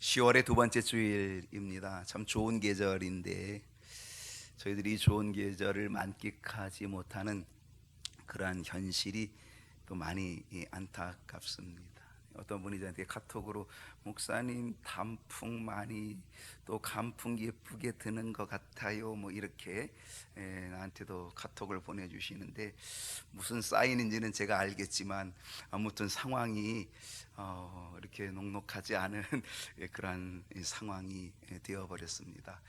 10월의 두 번째 주일입니다. 참 좋은 계절인데 저희들이 좋은 계절을 만끽하지 못하는 그러한 현실이 또 많이 안타깝습니다. 어떤 분이 저한테 카톡으로 목사님 단풍 많이 또 간풍 예쁘게 드는 것 같아요 뭐 이렇게 나한테도 카톡을 보내주시는데 무슨 사인인지는 제가 알겠지만 아무튼 상황이 이렇게 녹록하지 않은 그러한 상황이 되어버렸습니다.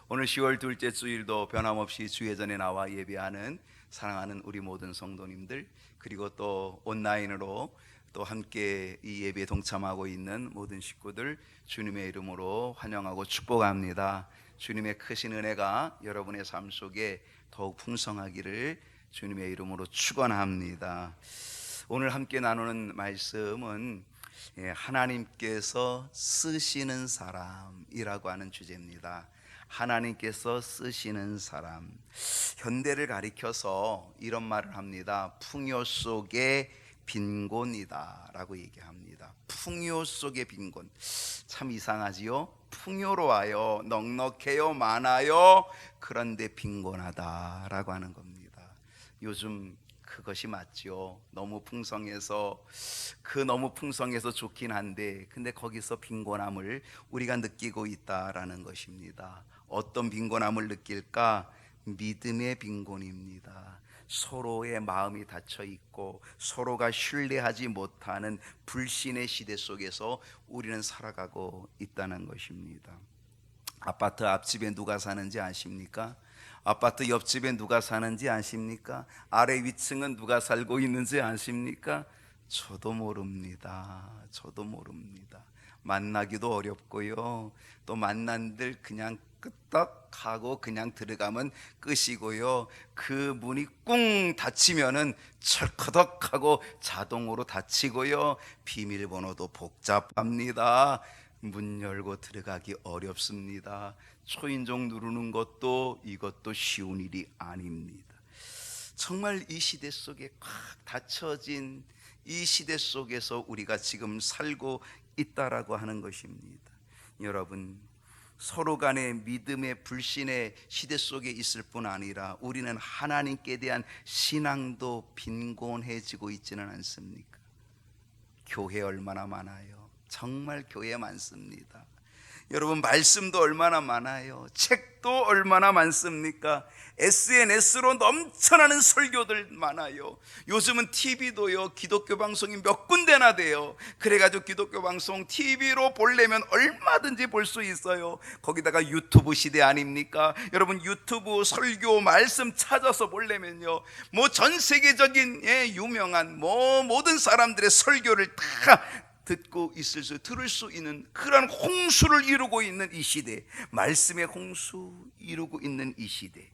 오늘 10월 둘째 주일도 변함없이 주예전에 나와 예배하는 사랑하는 우리 모든 성도님들, 그리고 또 온라인으로 또 함께 이 예배에 동참하고 있는 모든 식구들 주님의 이름으로 환영하고 축복합니다. 주님의 크신 은혜가 여러분의 삶 속에 더욱 풍성하기를 주님의 이름으로 축원합니다. 오늘 함께 나누는 말씀은 하나님께서 쓰시는 사람이라고 하는 주제입니다. 하나님께서 쓰시는 사람. 현대를 가리켜서 이런 말을 합니다. 풍요 속에 빈곤이다 라고 얘기합니다. 풍요 속의 빈곤. 참 이상하지요? 풍요로워요, 넉넉해요, 많아요, 그런데 빈곤하다 라고 하는 겁니다. 요즘 그것이 맞죠. 너무 풍성해서 좋긴 한데 근데 거기서 빈곤함을 우리가 느끼고 있다라는 것입니다. 어떤 빈곤함을 느낄까? 믿음의 빈곤입니다. 서로의 마음이 닫혀 있고 서로가 신뢰하지 못하는 불신의 시대 속에서 우리는 살아가고 있다는 것입니다. 아파트 앞집에 누가 사는지 아십니까? 아파트 옆집에 누가 사는지 아십니까? 아래 위층은 누가 살고 있는지 아십니까? 저도 모릅니다. 만나기도 어렵고요. 또 만난들 그냥 끄떡하고 그냥 들어가면 끝이고요. 그 문이 꿍 닫히면은 철커덕하고 자동으로 닫히고요. 비밀번호도 복잡합니다. 문 열고 들어가기 어렵습니다. 초인종 누르는 것도 이것도 쉬운 일이 아닙니다. 정말 이 시대 속에 꽉 닫혀진 이 시대 속에서 우리가 지금 살고 있다라고 하는 것입니다. 여러분, 서로 간의 믿음의 불신의 시대 속에 있을 뿐 아니라 우리는 하나님께 대한 신앙도 빈곤해지고 있지는 않습니까? 교회 얼마나 많아요. 정말 교회 많습니다. 여러분, 말씀도 얼마나 많아요. 책도 얼마나 많습니까? SNS로 넘쳐나는 설교들 많아요. 요즘은 TV도요 기독교 방송이 몇 군데나 돼요. 그래가지고 기독교 방송 TV로 보려면 얼마든지 볼 수 있어요. 거기다가 유튜브 시대 아닙니까? 여러분, 유튜브 설교 말씀 찾아서 보려면요 뭐 전 세계적인 유명한 모든 사람들의 설교를 다 들을 수 있는 그런 홍수를 이루고 있는 이 시대, 말씀의 홍수 이루고 있는 이 시대.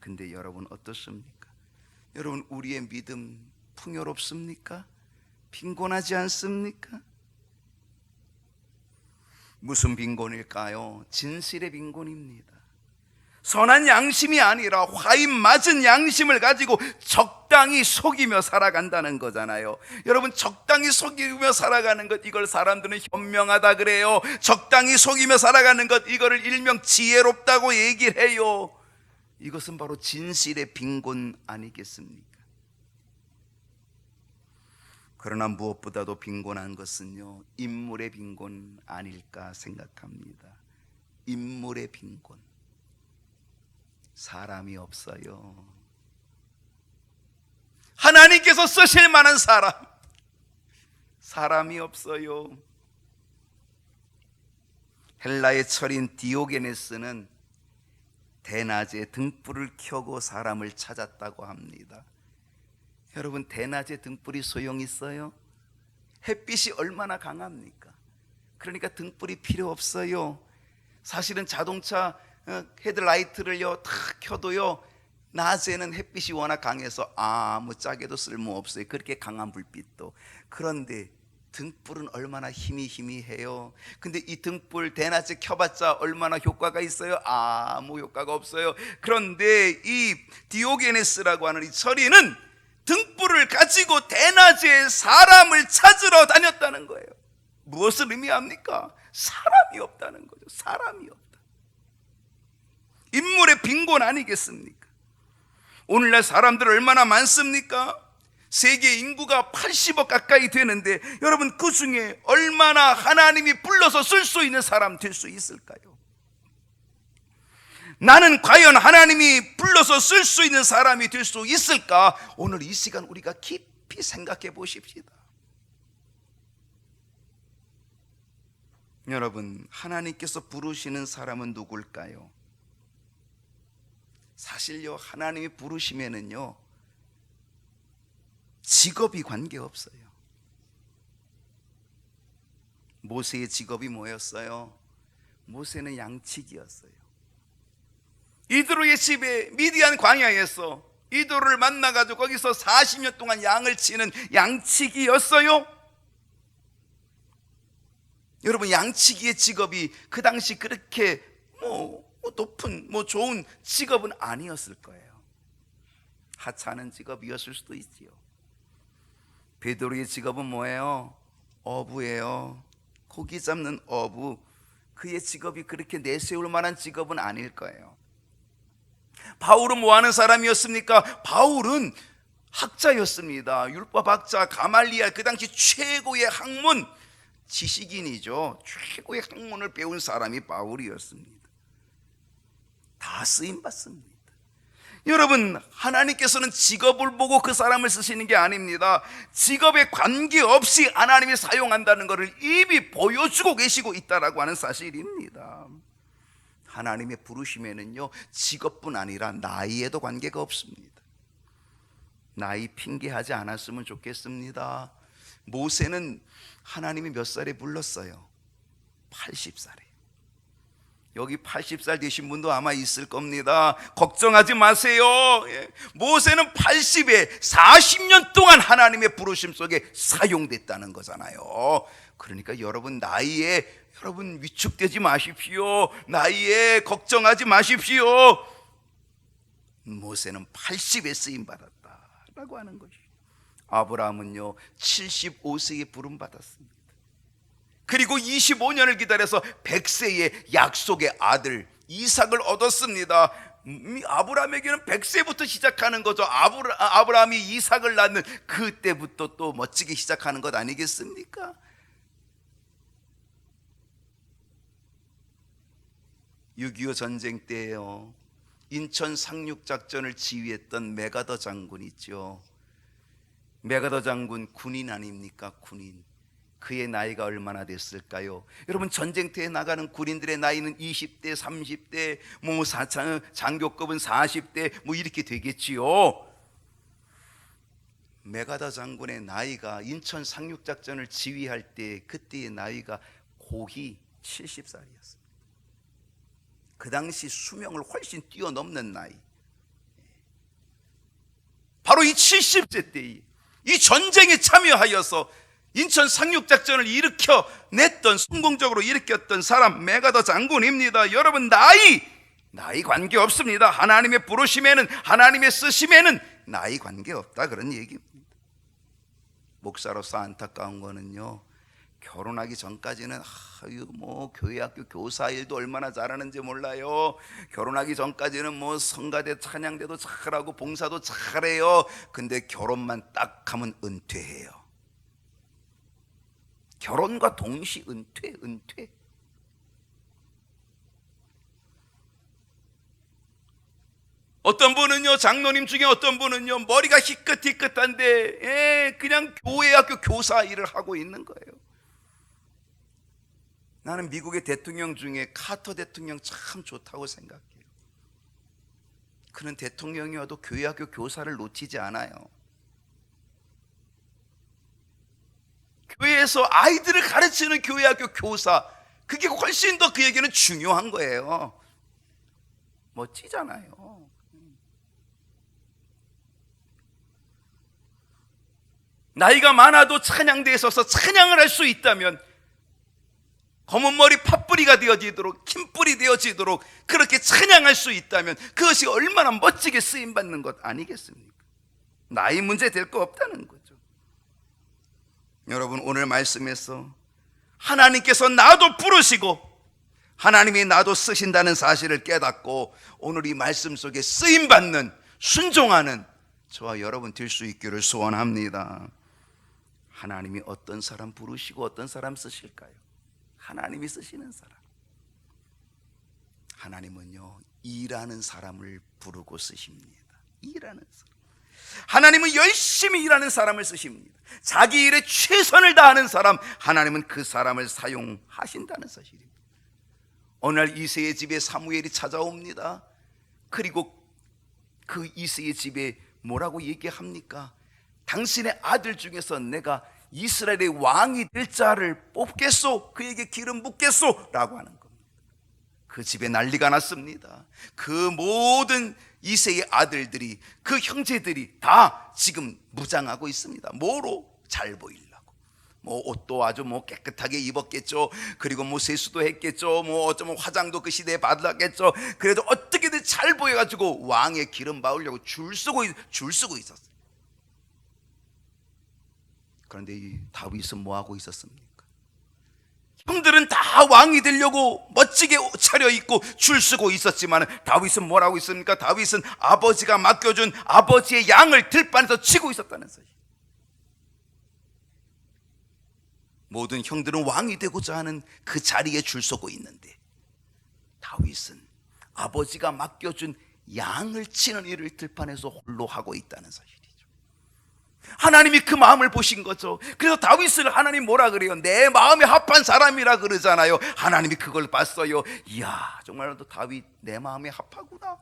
근데 여러분 어떻습니까? 여러분, 우리의 믿음 풍요롭습니까? 빈곤하지 않습니까? 무슨 빈곤일까요? 진실의 빈곤입니다. 선한 양심이 아니라 화인 맞은 양심을 가지고 적당히 속이며 살아간다는 거잖아요. 여러분, 적당히 속이며 살아가는 것, 이걸 사람들은 현명하다 그래요. 적당히 속이며 살아가는 것, 이거를 일명 지혜롭다고 얘기를 해요. 이것은 바로 진실의 빈곤 아니겠습니까? 그러나 무엇보다도 빈곤한 것은요 인물의 빈곤 아닐까 생각합니다. 인물의 빈곤. 사람이 없어요. 하나님께서 쓰실 만한 사람이 없어요. 헬라의 철인 디오게네스는 대낮에 등불을 켜고 사람을 찾았다고 합니다. 여러분, 대낮에 등불이 소용 있어요? 햇빛이 얼마나 강합니까? 그러니까 등불이 필요 없어요. 사실은 자동차 헤드라이트를요 다 켜도요 낮에는 햇빛이 워낙 강해서 아무짝에도 쓸모없어요. 그렇게 강한 불빛도. 그런데 등불은 얼마나 희미해요. 근데 이 등불 대낮에 켜봤자 얼마나 효과가 있어요? 아무 효과가 없어요. 그런데 이 디오게네스라고 하는 이 철인은 등불을 가지고 대낮에 사람을 찾으러 다녔다는 거예요. 무엇을 의미합니까? 사람이 없다는 거죠. 사람이 없다. 인물의 빈곤 아니겠습니까? 오늘날 사람들 얼마나 많습니까? 세계 인구가 80억 가까이 되는데 여러분, 그 중에 얼마나 하나님이 불러서 쓸 수 있는 사람 될 수 있을까요? 나는 과연 하나님이 불러서 쓸 수 있는 사람이 될 수 있을까? 오늘 이 시간 우리가 깊이 생각해 보십시다. 여러분, 하나님께서 부르시는 사람은 누굴까요? 사실요, 하나님이 부르시면은요, 직업이 관계없어요. 모세의 직업이 뭐였어요? 모세는 양치기였어요. 이드로의 집에 미디안 광야에서 이드로를 만나가지고 거기서 40년 동안 양을 치는 양치기였어요. 여러분, 양치기의 직업이 그 당시 그렇게 높은 좋은 직업은 아니었을 거예요. 하찮은 직업이었을 수도 있지요. 베드로의 직업은 뭐예요? 어부예요. 고기 잡는 어부. 그의 직업이 그렇게 내세울 만한 직업은 아닐 거예요. 바울은 뭐 하는 사람이었습니까? 바울은 학자였습니다. 율법학자 가말리엘, 그 당시 최고의 학문, 지식인이죠. 최고의 학문을 배운 사람이 바울이었습니다. 다 쓰임받습니다. 여러분, 하나님께서는 직업을 보고 그 사람을 쓰시는 게 아닙니다. 직업에 관계없이 하나님이 사용한다는 것을 이미 보여주고 계시고 있다라고 하는 사실입니다. 하나님의 부르심에는요, 직업뿐 아니라 나이에도 관계가 없습니다. 나이 핑계하지 않았으면 좋겠습니다. 모세는 하나님이 몇 살에 불렀어요? 80살에. 여기 80살 되신 분도 아마 있을 겁니다. 걱정하지 마세요. 모세는 80에 40년 동안 하나님의 부르심 속에 사용됐다는 거잖아요. 그러니까 여러분, 나이에 여러분 위축되지 마십시오. 나이에 걱정하지 마십시오. 모세는 80에 쓰임 받았다라고 하는 것이. 아브라함은요 75세에 부름 받았습니다. 그리고 25년을 기다려서 100세의 약속의 아들 이삭을 얻었습니다. 아브라함에게는 100세부터 시작하는 거죠. 아브라함이 이삭을 낳는 그때부터 또 멋지게 시작하는 것 아니겠습니까? (6.25) 전쟁 때에요, 인천 상륙작전을 지휘했던 메가더 장군 있죠. 메가더 장군 군인 아닙니까? 군인. 그의 나이가 얼마나 됐을까요? 여러분, 전쟁터에 나가는 군인들의 나이는 20대, 30대, 장교급은 40대 이렇게 되겠지요. 메가더 장군의 나이가 인천 상륙작전을 지휘할 때 그때의 나이가 고히 70살이었습니다. 그 당시 수명을 훨씬 뛰어넘는 나이. 바로 이 70세 때 이 전쟁에 참여하여서 인천 상륙작전을 일으켜냈던, 성공적으로 일으켰던 사람 메가더 장군입니다. 여러분, 나이 관계없습니다. 하나님의 부르심에는, 하나님의 쓰심에는 나이 관계없다, 그런 얘기입니다. 목사로서 안타까운 거는요, 결혼하기 전까지는 교회 학교 교사 일도 얼마나 잘하는지 몰라요. 결혼하기 전까지는 성가대 찬양대도 잘하고 봉사도 잘해요. 근데 결혼만 딱 하면 은퇴해요. 결혼과 동시 은퇴. 어떤 분은요, 장로님 중에 어떤 분은요, 머리가 희끗희끗한데 그냥 교회 학교 교사 일을 하고 있는 거예요. 나는 미국의 대통령 중에 카터 대통령 참 좋다고 생각해요. 그는 대통령이어도 교회 학교 교사를 놓치지 않아요. 교회에서 아이들을 가르치는 교회 학교 교사, 그게 훨씬 더 그에게는 중요한 거예요. 멋지잖아요. 나이가 많아도 찬양대에 서서 찬양을 할 수 있다면, 검은 머리 팥뿌리가 되어지도록, 흰뿌리 되어지도록 그렇게 찬양할 수 있다면 그것이 얼마나 멋지게 쓰임받는 것 아니겠습니까? 나이 문제 될 거 없다는 거죠. 여러분, 오늘 말씀에서 하나님께서 나도 부르시고 하나님이 나도 쓰신다는 사실을 깨닫고 오늘 이 말씀 속에 쓰임받는, 순종하는 저와 여러분 될 수 있기를 소원합니다. 하나님이 어떤 사람 부르시고 어떤 사람 쓰실까요? 하나님이 쓰시는 사람. 하나님은요, 일하는 사람을 부르고 쓰십니다. 일하는 사람. 하나님은 열심히 일하는 사람을 쓰십니다. 자기 일에 최선을 다하는 사람, 하나님은 그 사람을 사용하신다는 사실입니다. 어느 날 이새의 집에 사무엘이 찾아옵니다. 그리고 그 이새의 집에 뭐라고 얘기합니까? 당신의 아들 중에서 내가 이스라엘의 왕이 될 자를 뽑겠소, 그에게 기름 붓겠소 라고 하는 겁니다. 그 집에 난리가 났습니다. 그 모든 이새의 아들들이, 그 형제들이 다 지금 무장하고 있습니다. 뭐로? 잘 보이려고. 뭐 옷도 아주 뭐 깨끗하게 입었겠죠. 그리고 뭐 세수도 했겠죠. 뭐 어쩌면 화장도 그 시대에 받았겠죠. 그래도 어떻게든 잘 보여가지고 왕의 기름 바우려고 줄 서고 있었어요. 그런데 이 다윗은 뭐 하고 있었습니까? 형들은 다 왕이 되려고 멋지게 차려입고 줄 서고 있었지만 다윗은 뭘 하고 있습니까? 다윗은 아버지가 맡겨준 아버지의 양을 들판에서 치고 있었다는 사실. 모든 형들은 왕이 되고자 하는 그 자리에 줄 서고 있는데 다윗은 아버지가 맡겨준 양을 치는 일을 들판에서 홀로 하고 있다는 사실이죠. 하나님이 그 마음을 보신 거죠. 그래서 다윗을 하나님 뭐라 그래요? 내 마음에 합한 사람이라 그러잖아요. 하나님이 그걸 봤어요. 이야, 정말로 다윗 내 마음에 합하구나.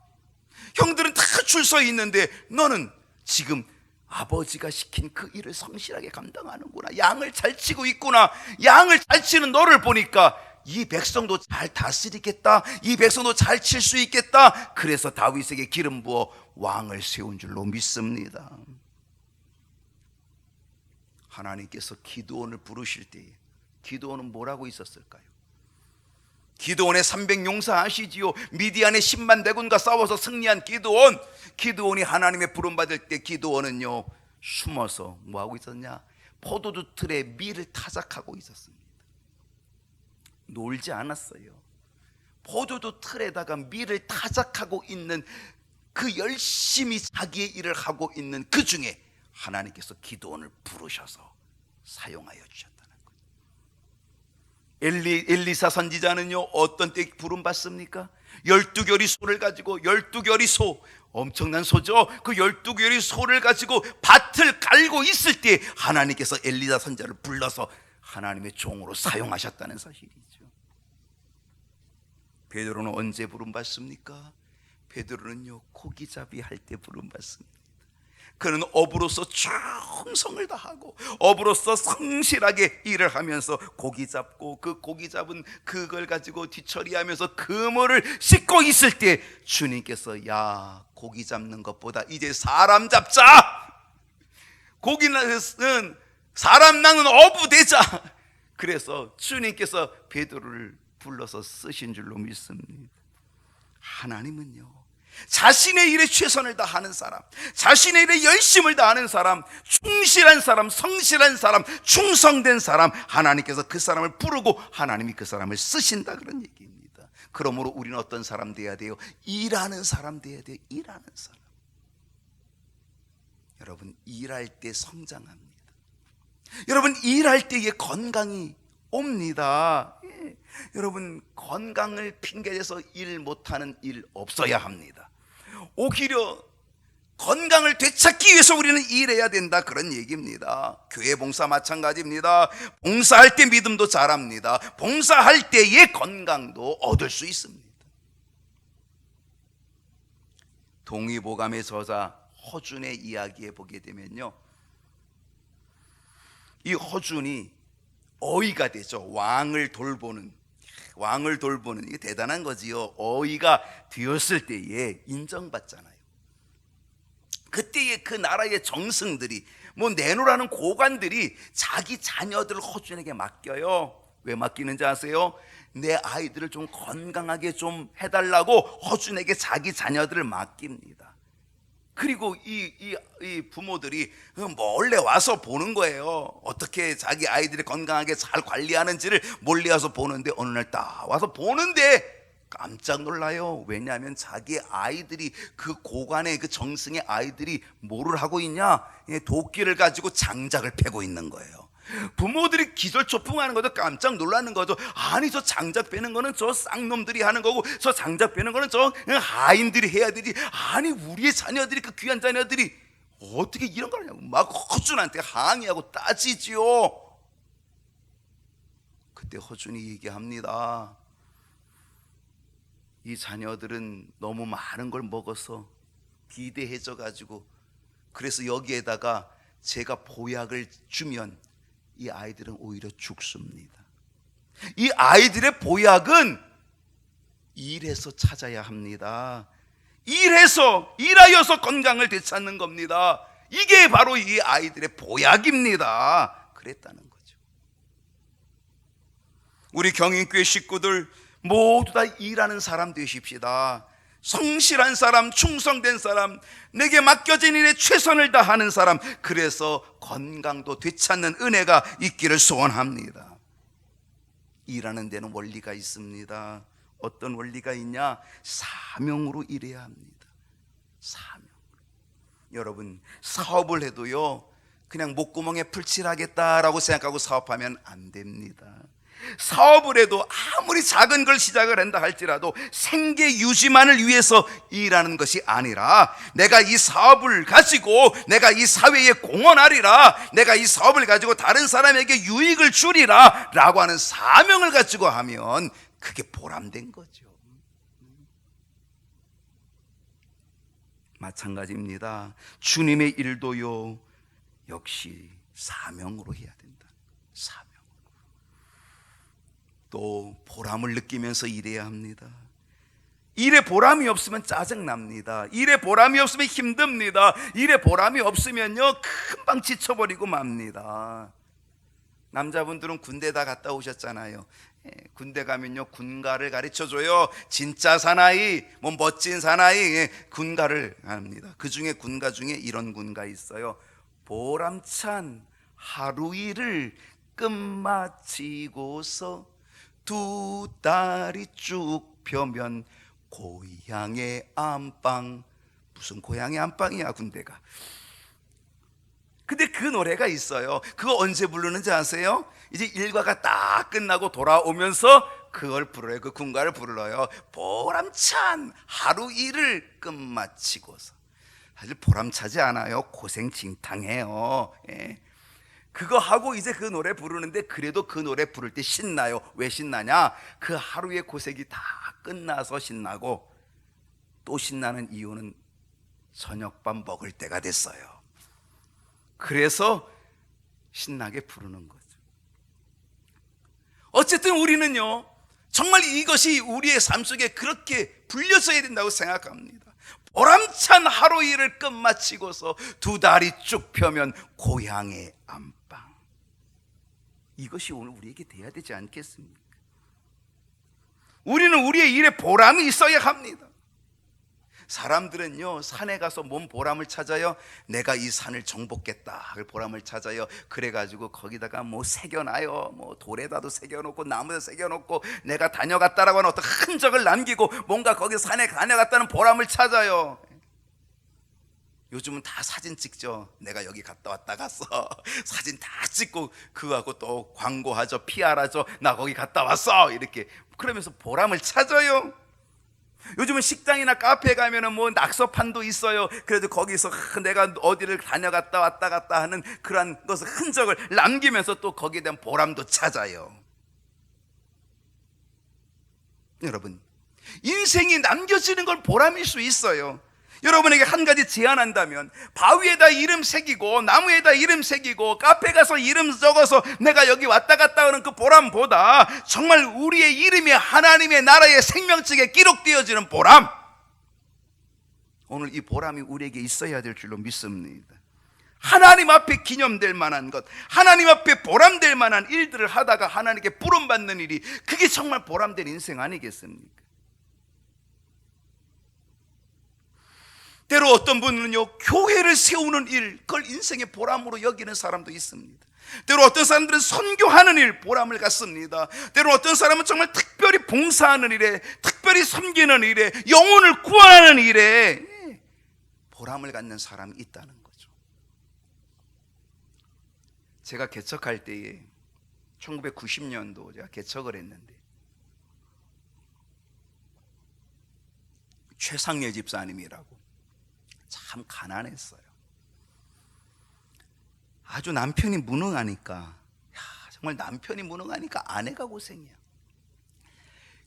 형들은 다 줄 서 있는데 너는 지금 아버지가 시킨 그 일을 성실하게 감당하는구나. 양을 잘 치고 있구나. 양을 잘 치는 너를 보니까 이 백성도 잘 다스리겠다. 이 백성도 잘 칠 수 있겠다. 그래서 다윗에게 기름 부어 왕을 세운 줄로 믿습니다. 하나님께서 기드온을 부르실 때에 기드온은 뭐라고 있었을까요? 기드온의 300용사 아시지요? 미디안의 10만 대군과 싸워서 승리한 기드온이 하나님의 부름받을 때 기드온은요 숨어서 뭐하고 있었냐? 포도주 틀에 밀을 타작하고 있었습니다. 놀지 않았어요. 포도주 틀에다가 밀을 타작하고 있는 그 열심히 자기의 일을 하고 있는 그 중에 하나님께서 기드온을 부르셔서 사용하여 주셨다는 거예요. 엘리사 선지자는요 어떤 때 부름 받습니까? 12결이 소를 가지고 12결이 소, 엄청난 소죠. 그 12결이 소를 가지고 밭을 갈고 있을 때 하나님께서 엘리사 선지자를 불러서 하나님의 종으로 사용하셨다는 사실이죠. 베드로는 언제 부름 받습니까? 베드로는요 고기잡이 할 때 부름 받습니다. 그는 어부로서 충성을 다하고 어부로서 성실하게 일을 하면서 고기 잡고 그 고기 잡은 그걸 가지고 뒤처리하면서 그물을 씻고 있을 때 주님께서 야 고기 잡는 것보다 이제 사람 잡자, 고기는 사람 낳는 어부 되자. 그래서 주님께서 베드로를 불러서 쓰신 줄로 믿습니다. 하나님은요 자신의 일에 최선을 다하는 사람, 자신의 일에 열심을 다하는 사람, 충실한 사람, 성실한 사람, 충성된 사람, 하나님께서 그 사람을 부르고 하나님이 그 사람을 쓰신다, 그런 얘기입니다. 그러므로 우리는 어떤 사람 돼야 돼요? 일하는 사람 돼야 돼요. 일하는 사람. 여러분 일할 때 성장합니다. 여러분 일할 때에 건강이 옵니다. 예. 여러분 건강을 핑계대서 일 못하는 일 없어야 합니다. 오히려 건강을 되찾기 위해서 우리는 일해야 된다, 그런 얘기입니다. 교회 봉사 마찬가지입니다. 봉사할 때 믿음도 자랍니다. 봉사할 때의 건강도 얻을 수 있습니다. 동의보감의 저자 허준의 이야기에 보게 되면요 이 허준이 어이가 되죠. 왕을 돌보는 이게 대단한 거지요. 어이가 되었을 때에 인정받잖아요. 그때의 그 나라의 정승들이 뭐 내노라는 고관들이 자기 자녀들을 허준에게 맡겨요. 왜 맡기는지 아세요? 내 아이들을 좀 건강하게 좀 해달라고 허준에게 자기 자녀들을 맡깁니다. 그리고 이 부모들이 몰래 와서 보는 거예요. 어떻게 자기 아이들이 건강하게 잘 관리하는지를 몰래 와서 보는데, 어느 날 딱 와서 보는데 깜짝 놀라요. 왜냐하면 자기 아이들이, 그 고관의 그 정승의 아이들이 뭐를 하고 있냐? 도끼를 가지고 장작을 패고 있는 거예요. 부모들이 기절초풍하는 거죠. 깜짝 놀라는 거죠. 아니, 저 장작 패는 거는 저 쌍놈들이 하는 거고, 저 장작 패는 거는 저 하인들이 해야 되지. 아니, 우리의 자녀들이, 그 귀한 자녀들이 어떻게 이런 걸 하냐고 막 허준한테 항의하고 따지지요. 그때 허준이 얘기합니다. 이 자녀들은 너무 많은 걸 먹어서 비대해져 가지고, 그래서 여기에다가 제가 보약을 주면 이 아이들은 오히려 죽습니다. 이 아이들의 보약은 일해서 찾아야 합니다. 일하여서 건강을 되찾는 겁니다. 이게 바로 이 아이들의 보약입니다. 그랬다는 거죠. 우리 경인교회 식구들 모두 다 일하는 사람 되십시다. 성실한 사람, 충성된 사람, 내게 맡겨진 일에 최선을 다하는 사람, 그래서 건강도 되찾는 은혜가 있기를 소원합니다. 일하는 데는 원리가 있습니다. 어떤 원리가 있냐? 사명으로 일해야 합니다. 사명. 여러분, 사업을 해도요, 그냥 목구멍에 풀칠하겠다라고 생각하고 사업하면 안 됩니다. 사업을 해도 아무리 작은 걸 시작을 한다 할지라도 생계 유지만을 위해서 일하는 것이 아니라, 내가 이 사업을 가지고 내가 이 사회에 공헌하리라, 내가 이 사업을 가지고 다른 사람에게 유익을 주리라 라고 하는 사명을 가지고 하면 그게 보람된 거죠. 마찬가지입니다. 주님의 일도요, 역시 사명으로 해야 된다. 사명. 또 보람을 느끼면서 일해야 합니다. 일에 보람이 없으면 짜증납니다. 일에 보람이 없으면 힘듭니다. 일에 보람이 없으면요, 금방 지쳐버리고 맙니다. 남자분들은 군대 다 갔다 오셨잖아요. 군대 가면요, 군가를 가르쳐줘요. 진짜 사나이, 뭐 멋진 사나이, 군가를 합니다. 그 중에 군가 중에 이런 군가 있어요. 보람찬 하루 일을 끝마치고서 두 다리 쭉 펴면 고향의 안방. 무슨 고향의 안방이야, 군대가. 근데 그 노래가 있어요. 그거 언제 부르는지 아세요? 이제 일과가 딱 끝나고 돌아오면서 그걸 부르요. 그 군가를 불러요. 보람찬 하루 일을 끝마치고서. 사실 보람차지 않아요. 고생징탕해요. 그거 하고 이제 그 노래 부르는데, 그래도 그 노래 부를 때 신나요. 왜 신나냐? 그 하루의 고생이 다 끝나서 신나고, 또 신나는 이유는 저녁밥 먹을 때가 됐어요. 그래서 신나게 부르는 거죠. 어쨌든 우리는요, 정말 이것이 우리의 삶 속에 그렇게 불려져야 된다고 생각합니다. 보람찬 하루 일을 끝마치고서 두 다리 쭉 펴면 고향의 안방. 이것이 오늘 우리에게 돼야 되지 않겠습니까? 우리는 우리의 일에 보람이 있어야 합니다. 사람들은요, 산에 가서 뭔 보람을 찾아요? 내가 이 산을 정복했다, 그 보람을 찾아요. 그래가지고 거기다가 뭐 새겨놔요. 뭐 돌에다도 새겨놓고 나무에다 새겨놓고 내가 다녀갔다라고 하는 어떤 흔적을 남기고 뭔가 거기 산에 다녀갔다는 보람을 찾아요. 요즘은 다 사진 찍죠. 내가 여기 갔다 왔다 갔어. 사진 다 찍고 그거하고 또 광고하죠. PR하죠. 나 거기 갔다 왔어. 이렇게 그러면서 보람을 찾아요. 요즘은 식당이나 카페에 가면은 뭐 낙서판도 있어요. 그래도 거기서 내가 어디를 다녀갔다 왔다 갔다 하는 그러한 것을 흔적을 남기면서 또 거기에 대한 보람도 찾아요. 여러분, 인생이 남겨지는 건 보람일 수 있어요. 여러분에게 한 가지 제안한다면, 바위에다 이름 새기고 나무에다 이름 새기고 카페 가서 이름 적어서 내가 여기 왔다 갔다 하는 그 보람보다 정말 우리의 이름이 하나님의 나라의 생명책에 기록되어지는 보람, 오늘 이 보람이 우리에게 있어야 될 줄로 믿습니다. 하나님 앞에 기념될 만한 것, 하나님 앞에 보람될 만한 일들을 하다가 하나님께 부름받는 일이, 그게 정말 보람된 인생 아니겠습니까? 때로 어떤 분은요, 교회를 세우는 일, 그걸 인생의 보람으로 여기는 사람도 있습니다. 때로 어떤 사람들은 선교하는 일, 보람을 갖습니다. 때로 어떤 사람은 정말 특별히 봉사하는 일에, 특별히 섬기는 일에, 영혼을 구원하는 일에 보람을 갖는 사람이 있다는 거죠. 제가 개척할 때에 1990년도 제가 개척을 했는데 최상예 집사님이라고 참 가난했어요. 아주 남편이 무능하니까, 정말 남편이 무능하니까 아내가 고생이야.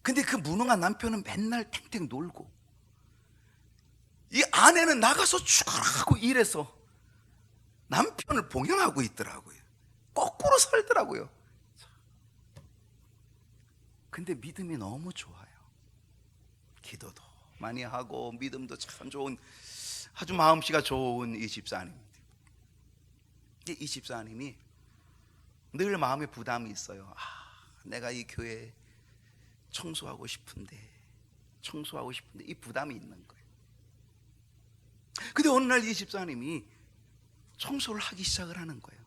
근데 그 무능한 남편은 맨날 탱탱 놀고, 이 아내는 나가서 죽어라고 일해서 남편을 봉양하고 있더라고요. 거꾸로 살더라고요. 근데 믿음이 너무 좋아요. 기도도 많이 하고 믿음도 참 좋은, 아주 마음씨가 좋은 이 집사님입니다. 이 집사님이 늘 마음에 부담이 있어요. 내가 이 교회 청소하고 싶은데 이 부담이 있는 거예요. 근데 어느 날 이 집사님이 청소를 하기 시작을 하는 거예요.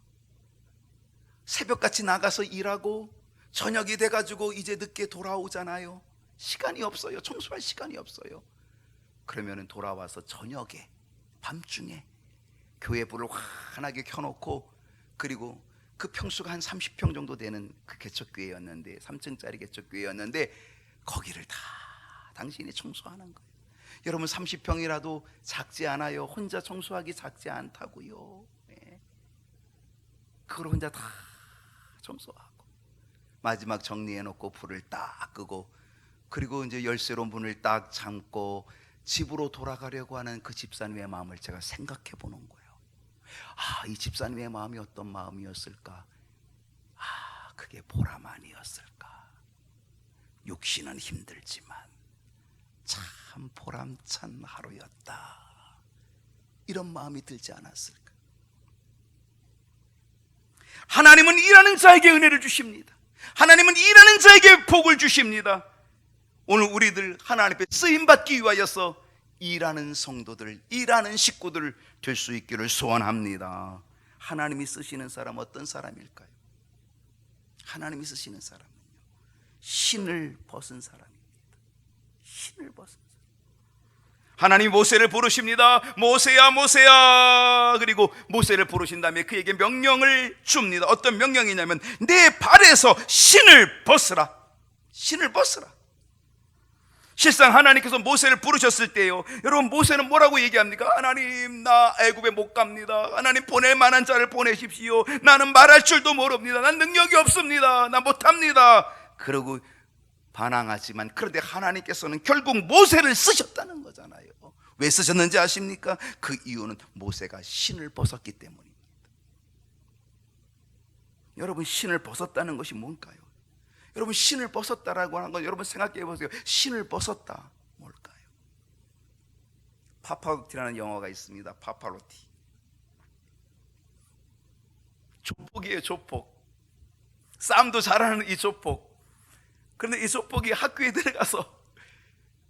새벽같이 나가서 일하고 저녁이 돼가지고 이제 늦게 돌아오잖아요. 시간이 없어요. 청소할 시간이 없어요. 그러면은 돌아와서 저녁에, 밤중에 교회 불을 환하게 켜놓고, 그리고 그 평수가 한 30평 정도 되는 그 개척교회였는데, 3층짜리 개척교회였는데 거기를 다 당신이 청소하는 거예요. 여러분, 30평이라도 작지 않아요. 혼자 청소하기 작지 않다고요. 그걸 혼자 다 청소하고 마지막 정리해놓고 불을 딱 끄고, 그리고 이제 열쇠로 문을 딱 잠고 집으로 돌아가려고 하는 그 집사님의 마음을 제가 생각해 보는 거예요. 이 집사님의 마음이 어떤 마음이었을까? 그게 보람 아니었을까? 육신은 힘들지만 참 보람찬 하루였다, 이런 마음이 들지 않았을까? 하나님은 일하는 자에게 은혜를 주십니다. 하나님은 일하는 자에게 복을 주십니다. 오늘 우리들 하나님 앞에 쓰임받기 위하여서 일하는 성도들, 일하는 식구들 될 수 있기를 소원합니다. 하나님이 쓰시는 사람 어떤 사람일까요? 하나님이 쓰시는 사람은요, 신을 벗은 사람입니다. 신을 벗은 사람. 하나님이 모세를 부르십니다. 모세야, 모세야. 그리고 모세를 부르신 다음에 그에게 명령을 줍니다. 어떤 명령이냐면, 내 발에서 신을 벗으라. 신을 벗으라. 실상 하나님께서 모세를 부르셨을 때요, 여러분, 모세는 뭐라고 얘기합니까? 하나님, 나 애굽에 못 갑니다. 하나님, 보낼 만한 자를 보내십시오. 나는 말할 줄도 모릅니다. 난 능력이 없습니다. 나 못합니다. 그러고 반항하지만, 그런데 하나님께서는 결국 모세를 쓰셨다는 거잖아요. 왜 쓰셨는지 아십니까? 그 이유는 모세가 신을 벗었기 때문입니다. 여러분, 신을 벗었다는 것이 뭔가요? 여러분, 신을 벗었다라고 하는 건, 여러분 생각해 보세요. 신을 벗었다, 뭘까요? 파파로티라는 영화가 있습니다. 파파로티. 조폭이에요, 조폭. 싸움도 잘하는 이 조폭. 그런데 이 조폭이 학교에 들어가서,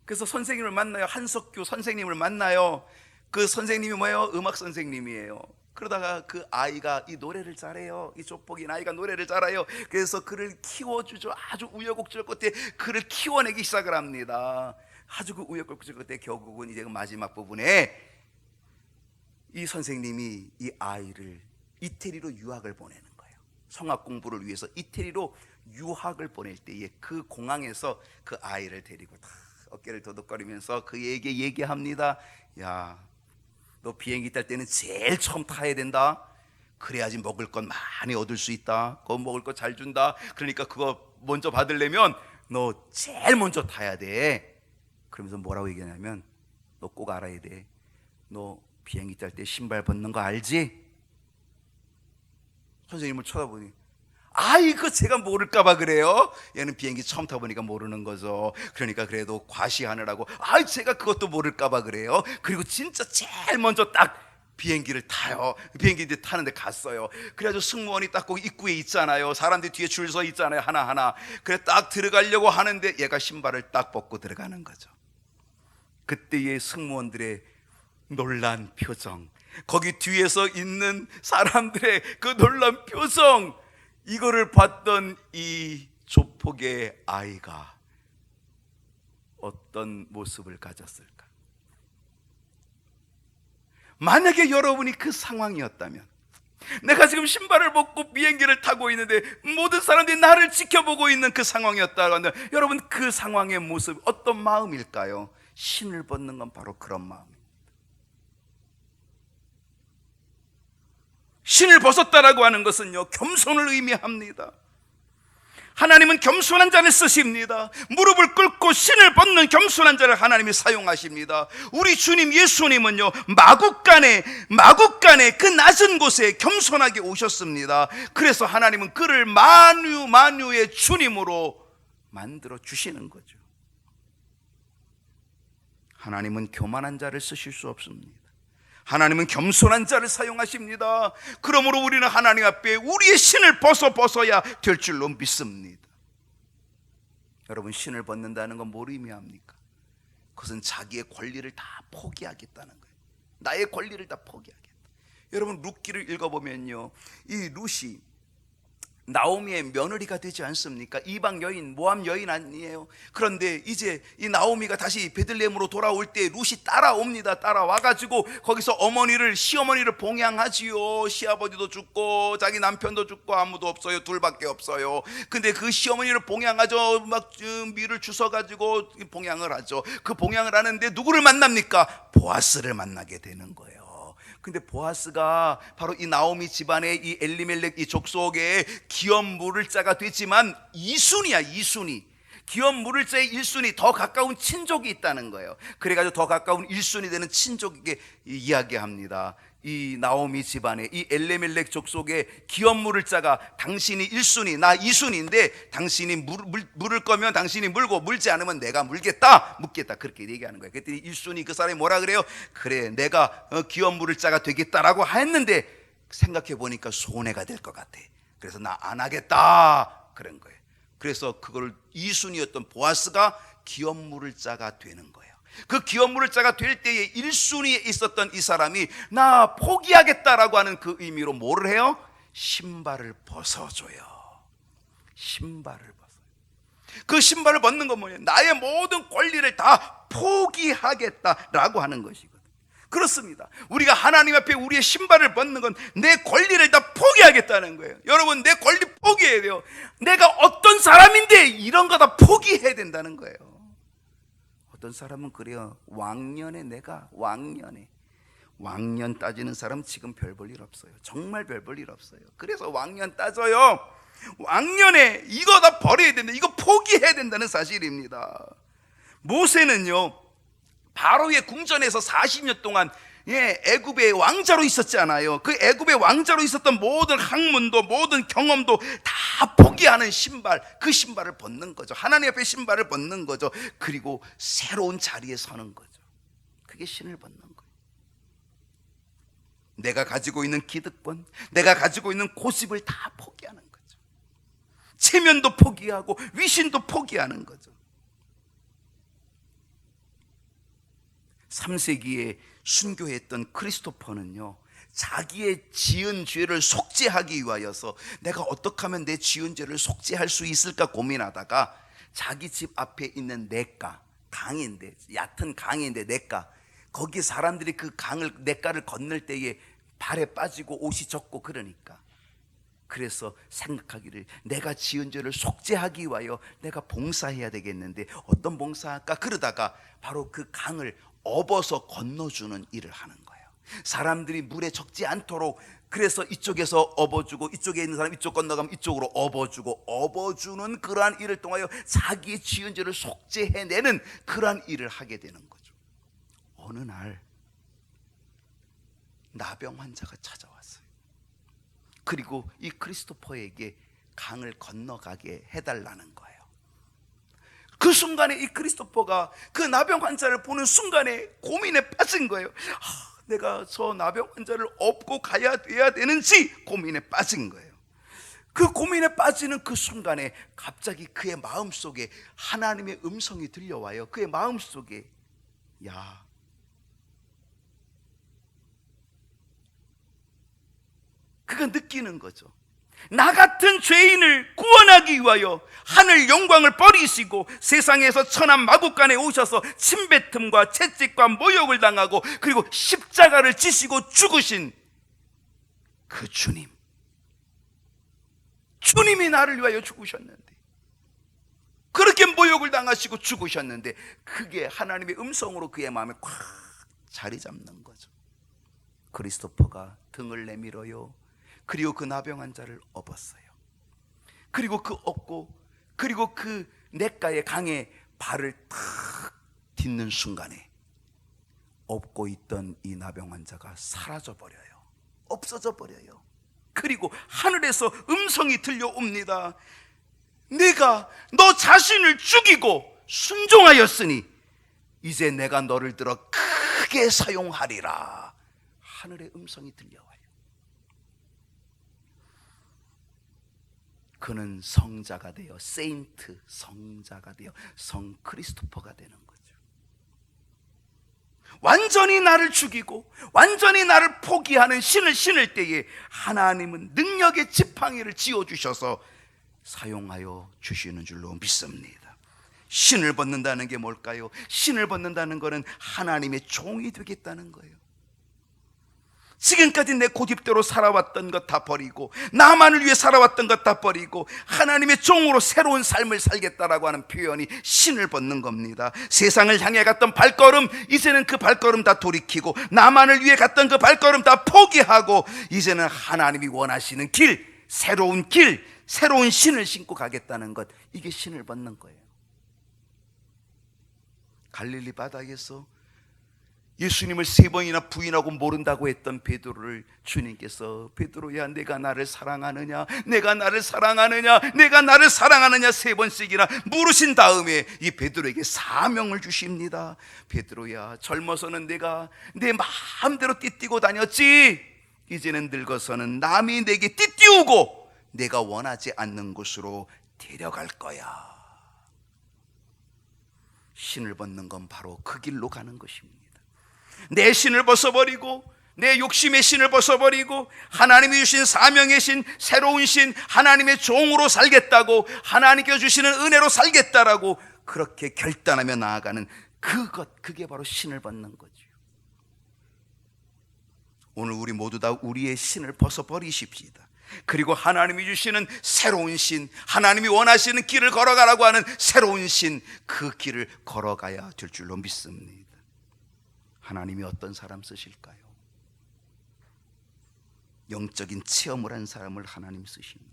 그래서 선생님을 만나요. 한석규 선생님을 만나요. 그 선생님이 뭐예요? 음악 선생님이에요. 그러다가 그 아이가 이 노래를 잘해요. 이 조폭인 아이가 노래를 잘해요. 그래서 그를 키워주죠. 아주 우여곡절 끝에 그를 키워내기 시작을 합니다. 아주 그 우여곡절 끝에 결국은 이제 그 마지막 부분에 이 선생님이 이 아이를 이태리로 유학을 보내는 거예요. 성악 공부를 위해서 이태리로 유학을 보낼 때에 그 공항에서 그 아이를 데리고 다 어깨를 도둑거리면서 그에게 얘기합니다. 야, 너 비행기 탈 때는 제일 처음 타야 된다. 그래야지 먹을 것 많이 얻을 수 있다. 그거 먹을 거 잘 준다. 그러니까 그거 먼저 받으려면 너 제일 먼저 타야 돼. 그러면서 뭐라고 얘기하냐면, 너 꼭 알아야 돼. 너 비행기 탈 때 신발 벗는 거 알지? 선생님을 쳐다보니, 이거 제가 모를까봐 그래요. 얘는 비행기 처음 타보니까 모르는 거죠. 그러니까 그래도 과시하느라고, 제가 그것도 모를까봐 그래요. 그리고 진짜 제일 먼저 딱 비행기를 타요. 비행기 이제 타는데 갔어요. 그래가지고 승무원이 딱 거기 입구에 있잖아요. 사람들이 뒤에 줄 서 있잖아요, 하나하나. 그래 딱 들어가려고 하는데 얘가 신발을 딱 벗고 들어가는 거죠. 그때의 승무원들의 놀란 표정, 거기 뒤에서 있는 사람들의 그 놀란 표정, 이거를 봤던 이 조폭의 아이가 어떤 모습을 가졌을까? 만약에 여러분이 그 상황이었다면, 내가 지금 신발을 벗고 비행기를 타고 있는데 모든 사람들이 나를 지켜보고 있는 그 상황이었다고 한다면, 여러분 그 상황의 모습 어떤 마음일까요? 신을 벗는 건 바로 그런 마음입니다. 신을 벗었다라고 하는 것은요, 겸손을 의미합니다. 하나님은 겸손한 자를 쓰십니다. 무릎을 꿇고 신을 벗는 겸손한 자를 하나님이 사용하십니다. 우리 주님 예수님은요, 마국간에 그 낮은 곳에 겸손하게 오셨습니다. 그래서 하나님은 그를 만유의 주님으로 만들어 주시는 거죠. 하나님은 교만한 자를 쓰실 수 없습니다. 하나님은 겸손한 자를 사용하십니다. 그러므로 우리는 하나님 앞에 우리의 신을 벗어야 될 줄로 믿습니다. 여러분, 신을 벗는다는 건 뭘 의미합니까? 그것은 자기의 권리를 다 포기하겠다는 거예요. 나의 권리를 다 포기하겠다. 여러분, 룻기를 읽어보면요, 이 룻이 나오미의 며느리가 되지 않습니까? 이방 여인, 모함 여인 아니에요? 그런데 이제 이 나오미가 다시 베들레헴으로 돌아올 때 룻이 따라옵니다. 따라와가지고 거기서 시어머니를 봉양하지요. 시아버지도 죽고 자기 남편도 죽고 아무도 없어요. 둘밖에 없어요. 근데 그 시어머니를 봉양하죠. 막 밀을 주워가지고 봉양을 하죠. 그 봉양을 하는데 누구를 만납니까? 보아스를 만나게 되는 거예요. 근데 보아스가 바로 이 나오미 집안의 이 엘리멜렉 이 족속의 기업 물을 자가 되지만 이순이야, 이순이. 기업 물을 자의 1순위, 더 가까운 친족이 있다는 거예요. 그래가지고 더 가까운 1순위 되는 친족에게 이야기합니다. 이 나오미 집안에 이 엘레멜렉 족속의 기업 물을 자가, 당신이 1순위, 나 2순위인데 당신이 물을 거면 당신이 물고, 물지 않으면 내가 묻겠다, 그렇게 얘기하는 거예요. 그랬더니 1순위 그 사람이 뭐라 그래요? 그래, 내가 기업 물을 자가 되겠다라고 했는데 생각해 보니까 손해가 될 것 같아. 그래서 나 안 하겠다 그런 거예요. 그래서 그걸 2순위였던 보아스가 기업 물을 자가 되는 거예요. 그 기업 물을 자가 될 때에 1순위에 있었던 이 사람이 나 포기하겠다라고 하는 그 의미로 뭐를 해요? 신발을 벗어줘요. 신발을 벗어요. 그 신발을 벗는 건 뭐예요? 나의 모든 권리를 다 포기하겠다라고 하는 것이거든요. 그렇습니다. 우리가 하나님 앞에 우리의 신발을 벗는 건 내 권리를 다 포기하겠다는 거예요. 여러분, 내 권리 포기해야 돼요. 내가 어떤 사람인데 이런 거 다 포기해야 된다는 거예요. 어떤 사람은 그래요. 왕년에 왕년 따지는 사람 지금 별 볼 일 없어요. 정말 별 볼 일 없어요. 그래서 왕년 따져요. 왕년에 이거 다 버려야 된다, 이거 포기해야 된다는 사실입니다. 모세는요, 바로의 궁전에서 40년 동안 애굽의 왕자로 있었잖아요. 그 애굽의 왕자로 있었던 모든 학문도 모든 경험도 다 포기하는 신발, 그 신발을 벗는 거죠. 하나님 앞에 신발을 벗는 거죠. 그리고 새로운 자리에 서는 거죠. 그게 신을 벗는 거예요. 내가 가지고 있는 기득권, 내가 가지고 있는 고집을 다 포기하는 거죠. 체면도 포기하고 위신도 포기하는 거죠. 3세기에 순교했던 크리스토퍼는요, 자기의 지은 죄를 속죄하기 위하여서 내가 어떻게 하면 내 지은 죄를 속죄할 수 있을까 고민하다가 자기 집 앞에 있는 냇가, 강인데, 얕은 강인데 냇가, 거기 사람들이 그 냇가를 건널 때에 발에 빠지고 옷이 젖고 그러니까, 그래서 생각하기를 내가 지은 죄를 속죄하기 위하여 내가 봉사해야 되겠는데 어떤 봉사할까? 그러다가 바로 그 강을 업어서 건너주는 일을 하는 거예요. 사람들이 물에 적지 않도록, 그래서 이쪽에서 업어주고 이쪽에 있는 사람 이쪽 건너가면 이쪽으로 업어주고, 업어주는 그러한 일을 통하여 자기의 지은 죄를 속죄해내는 그러한 일을 하게 되는 거죠. 어느 날 나병 환자가 찾아왔어요. 그리고 이 크리스토퍼에게 강을 건너가게 해달라는 거예요. 그 순간에 이 크리스토퍼가 그 나병 환자를 보는 순간에 고민에 빠진 거예요. 내가 저 나병 환자를 업고 가야 되는지 고민에 빠진 거예요. 그 고민에 빠지는 그 순간에 갑자기 그의 마음속에 하나님의 음성이 들려와요. 그의 마음속에, 야, 그가 느끼는 거죠. 나 같은 죄인을 구원하기 위하여 하늘 영광을 버리시고 세상에서 천한 마국간에 오셔서 침뱉음과 채찍과 모욕을 당하고 그리고 십자가를 지시고 죽으신 그 주님이 나를 위하여 죽으셨는데, 그렇게 모욕을 당하시고 죽으셨는데, 그게 하나님의 음성으로 그의 마음에 콱 자리 잡는 거죠. 크리스토퍼가 등을 내밀어요. 그리고 그 나병 환자를 업었어요. 그리고 그 업고, 그리고 그 냇가의 강에 발을 탁 딛는 순간에 업고 있던 이 나병 환자가 사라져 버려요. 없어져 버려요. 그리고 하늘에서 음성이 들려옵니다. 내가 너 자신을 죽이고 순종하였으니 이제 내가 너를 들어 크게 사용하리라. 하늘의 음성이 들려와요. 그는 성자가 되어 세인트, 성자가 되어 성 크리스토퍼가 되는 거죠. 완전히 나를 죽이고 완전히 나를 포기하는 신을 신을 때에 하나님은 능력의 지팡이를 지어주셔서 사용하여 주시는 줄로 믿습니다. 신을 벗는다는 게 뭘까요? 신을 벗는다는 것은 하나님의 종이 되겠다는 거예요. 지금까지 내 고집대로 살아왔던 것 다 버리고, 나만을 위해 살아왔던 것 다 버리고 하나님의 종으로 새로운 삶을 살겠다라고 하는 표현이 신을 벗는 겁니다. 세상을 향해 갔던 발걸음, 이제는 그 발걸음 다 돌이키고, 나만을 위해 갔던 그 발걸음 다 포기하고 이제는 하나님이 원하시는 길, 새로운 신을 신고 가겠다는 것, 이게 신을 벗는 거예요. 갈릴리 바다에서 예수님을 3번이나 부인하고 모른다고 했던 베드로를 주님께서 베드로야 내가 나를 사랑하느냐, 내가 나를 사랑하느냐, 내가 나를 사랑하느냐 3번씩이나 물으신 다음에 이 베드로에게 사명을 주십니다. 베드로야, 젊어서는 내가 내 마음대로 띠뛰고 다녔지, 이제는 늙어서는 남이 내게 띠띠우고 내가 원하지 않는 곳으로 데려갈 거야. 신을 벗는 건 바로 그 길로 가는 것입니다. 내 신을 벗어버리고, 내 욕심의 신을 벗어버리고 하나님이 주신 사명의 신, 새로운 신, 하나님의 종으로 살겠다고, 하나님께 주시는 은혜로 살겠다라고 그렇게 결단하며 나아가는 그게 바로 신을 벗는 거죠. 오늘 우리 모두 다 우리의 신을 벗어버리십시다. 그리고 하나님이 주시는 새로운 신, 하나님이 원하시는 길을 걸어가라고 하는 새로운 신, 그 길을 걸어가야 될 줄로 믿습니다. 하나님이 어떤 사람 쓰실까요? 영적인 체험을 한 사람을 하나님 쓰십니다.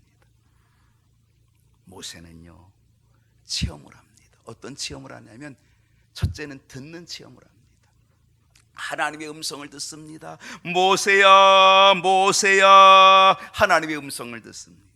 모세는요, 체험을 합니다. 어떤 체험을 하냐면, 첫째는 듣는 체험을 합니다. 하나님의 음성을 듣습니다. 모세야, 모세야, 하나님의 음성을 듣습니다.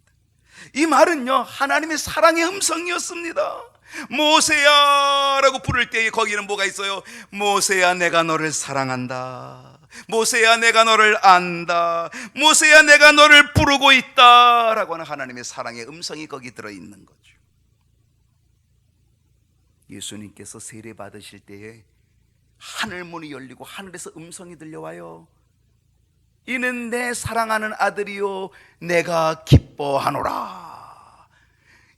이 말은요, 하나님의 사랑의 음성이었습니다. 모세야 라고 부를 때에 거기는 뭐가 있어요? 모세야 내가 너를 사랑한다, 모세야 내가 너를 안다, 모세야 내가 너를 부르고 있다 라고 하는 하나님의 사랑의 음성이 거기 들어있는 거죠. 예수님께서 세례 받으실 때에 하늘문이 열리고 하늘에서 음성이 들려와요. 이는 내 사랑하는 아들이요 내가 기뻐하노라,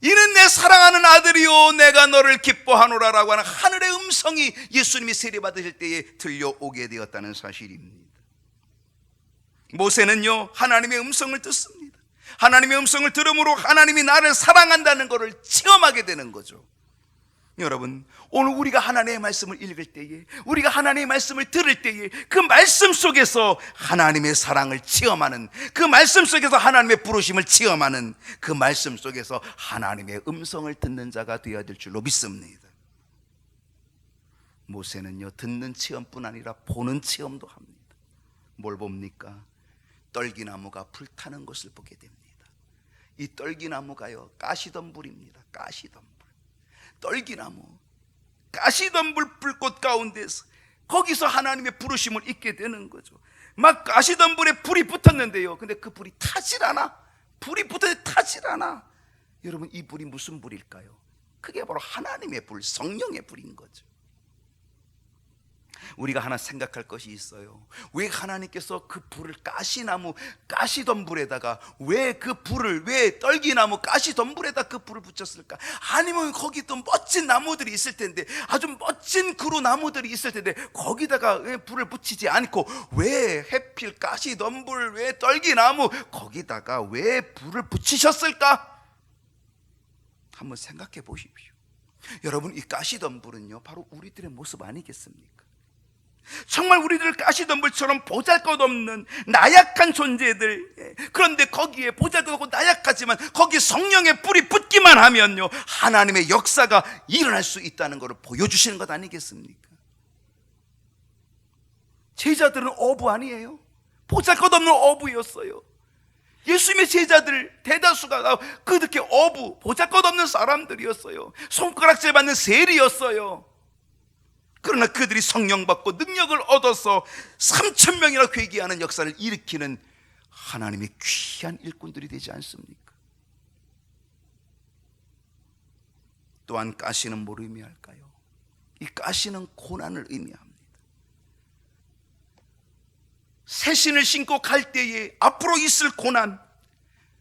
이는 내 사랑하는 아들이요 내가 너를 기뻐하노라 라고 하는 하늘의 음성이 예수님이 세례 받으실 때에 들려오게 되었다는 사실입니다. 모세는요, 하나님의 음성을 듣습니다. 하나님의 음성을 들음으로 하나님이 나를 사랑한다는 것을 체험하게 되는 거죠. 여러분, 오늘 우리가 하나님의 말씀을 읽을 때에, 우리가 하나님의 말씀을 들을 때에 그 말씀 속에서 하나님의 사랑을 체험하는, 그 말씀 속에서 하나님의 부르심을 체험하는, 그 말씀 속에서 하나님의 음성을 듣는 자가 되어야 될 줄로 믿습니다. 모세는요, 듣는 체험뿐 아니라 보는 체험도 합니다. 뭘 봅니까? 떨기나무가 불타는 것을 보게 됩니다. 이 떨기나무가요, 가시덤불입니다. 가시덤불, 떨기나무, 가시덤불 불꽃 가운데서 거기서 하나님의 부르심을 잊게 되는 거죠. 막 가시덤불에 불이 붙었는데요, 근데 그 불이 타질 않아. 불이 붙어도 타질 않아. 여러분, 이 불이 무슨 불일까요? 그게 바로 하나님의 불, 성령의 불인 거죠. 우리가 하나 생각할 것이 있어요. 왜 하나님께서 그 불을 가시나무, 가시덤불에다가 왜 그 불을, 왜 떨기나무, 가시덤불에다 그 불을 붙였을까? 아니면 거기 또 멋진 나무들이 있을 텐데, 아주 멋진 그루 나무들이 있을 텐데 거기다가 왜 불을 붙이지 않고 왜 해필 가시덤불, 왜 떨기나무 거기다가 왜 불을 붙이셨을까? 한번 생각해 보십시오. 여러분, 이 가시덤불은요 바로 우리들의 모습 아니겠습니까? 정말 우리들 가시덤불처럼 보잘것없는 나약한 존재들, 그런데 거기에 보잘것없고 나약하지만 거기 성령의 불이 붙기만 하면요 하나님의 역사가 일어날 수 있다는 것을 보여주시는 것 아니겠습니까? 제자들은 어부 아니에요. 보잘것없는 어부였어요. 예수님의 제자들 대다수가 그렇게 어부, 보잘것없는 사람들이었어요. 손가락질 받는 세리였어요. 그러나 그들이 성령 받고 능력을 얻어서 3,000명이나 회개하는 역사를 일으키는 하나님의 귀한 일꾼들이 되지 않습니까? 또한 가시는 뭘 의미할까요? 이 가시는 고난을 의미합니다. 새 신을 신고 갈 때에 앞으로 있을 고난,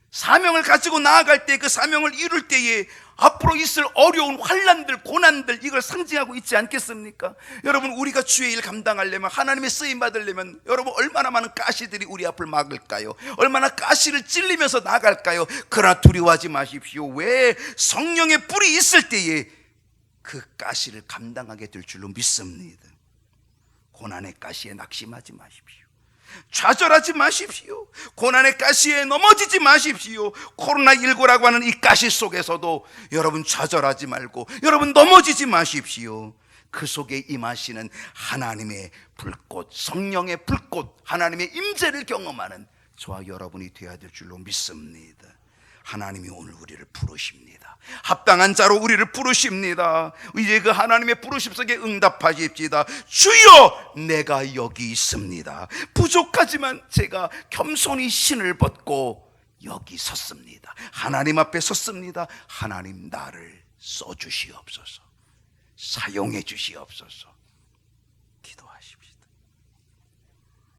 사명을 가지고 나아갈 때, 그 사명을 이룰 때에 앞으로 있을 어려운 환난들, 고난들, 이걸 상징하고 있지 않겠습니까? 여러분, 우리가 주의 일 감당하려면, 하나님의 쓰임 받으려면 여러분 얼마나 많은 가시들이 우리 앞을 막을까요? 얼마나 가시를 찔리면서 나갈까요? 그러나 두려워하지 마십시오. 왜? 성령의 불이 있을 때에 그 가시를 감당하게 될 줄로 믿습니다. 고난의 가시에 낙심하지 마십시오. 좌절하지 마십시오. 고난의 가시에 넘어지지 마십시오. 코로나19라고 하는 이 가시 속에서도 여러분 좌절하지 말고, 여러분 넘어지지 마십시오. 그 속에 임하시는 하나님의 불꽃, 성령의 불꽃, 하나님의 임재를 경험하는 저와 여러분이 되어야 될 줄로 믿습니다. 하나님이 오늘 우리를 부르십니다. 합당한 자로 우리를 부르십니다. 이제 그 하나님의 부르심 속에 응답하십시다. 주여, 내가 여기 있습니다. 부족하지만 제가 겸손히 신을 벗고 여기 섰습니다. 하나님 앞에 섰습니다. 하나님, 나를 써주시옵소서. 사용해 주시옵소서.